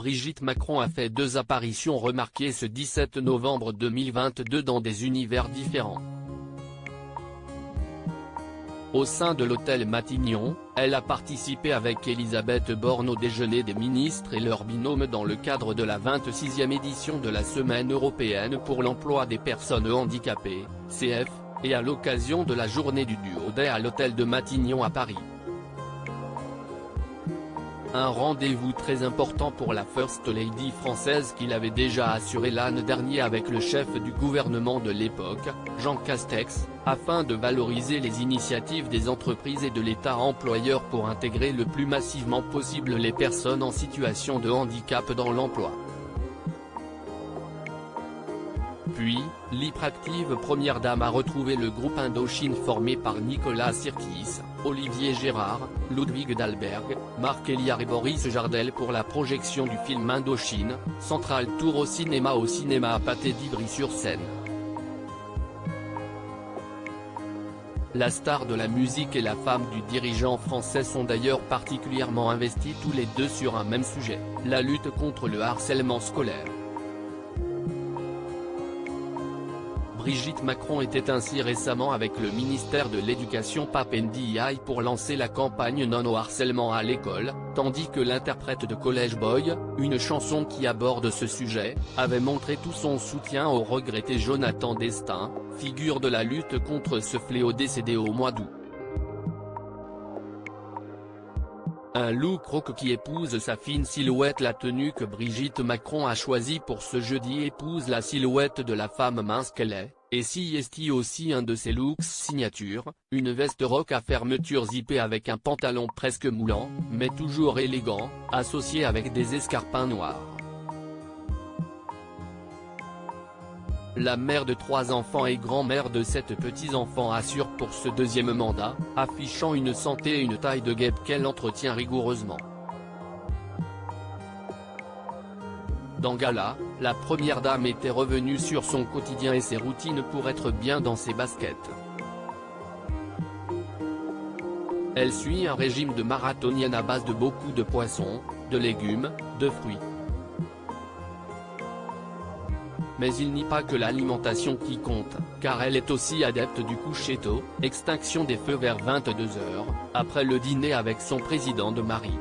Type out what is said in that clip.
Brigitte Macron a fait 2 apparitions remarquées ce 17 novembre 2022 dans des univers différents. Au sein de l'hôtel Matignon, elle a participé avec Elisabeth Borne au déjeuner des ministres et leur binôme dans le cadre de la 26e édition de la Semaine européenne pour l'emploi des personnes handicapées, CF, et à l'occasion de la journée du Duo Day à l'hôtel de Matignon à Paris. Un rendez-vous très important pour la First Lady française qu'il avait déjà assuré l'année dernière avec le chef du gouvernement de l'époque, Jean Castex, afin de valoriser les initiatives des entreprises et de l'État employeur pour intégrer le plus massivement possible les personnes en situation de handicap dans l'emploi. Puis, l'hyperactive première dame a retrouvé le groupe Indochine formé par Nicolas Sirkis, Olivier Gérard, Ludwig Dalberg, Marc Héliard et Boris Jardel pour la projection du film Indochine, Central Tour au cinéma à Pathé d'Ivry-sur-Seine. La star de la musique et la femme du dirigeant français sont d'ailleurs particulièrement investis tous les deux sur un même sujet, la lutte contre le harcèlement scolaire. Brigitte Macron était ainsi récemment avec le ministère de l'Éducation Pap Ndiaye pour lancer la campagne Non au harcèlement à l'école, tandis que l'interprète de College Boy, une chanson qui aborde ce sujet, avait montré tout son soutien au regretté Jonathan Destin, figure de la lutte contre ce fléau décédé au mois d'août. Un look rock qui épouse sa fine silhouette. La tenue que Brigitte Macron a choisie pour ce jeudi épouse la silhouette de la femme mince qu'elle est, et s'y est aussi un de ses looks signature, une veste rock à fermeture zippée avec un pantalon presque moulant, mais toujours élégant, associé avec des escarpins noirs. La mère de 3 enfants et grand-mère de 7 petits-enfants assure pour ce 2e mandat, affichant une santé et une taille de guêpe qu'elle entretient rigoureusement. Dans Gala, la première dame était revenue sur son quotidien et ses routines pour être bien dans ses baskets. Elle suit un régime de marathonienne à base de beaucoup de poissons, de légumes, de fruits. Mais il n'y a pas que l'alimentation qui compte, car elle est aussi adepte du coucher tôt, extinction des feux vers 22 h, après le dîner avec son président de mari.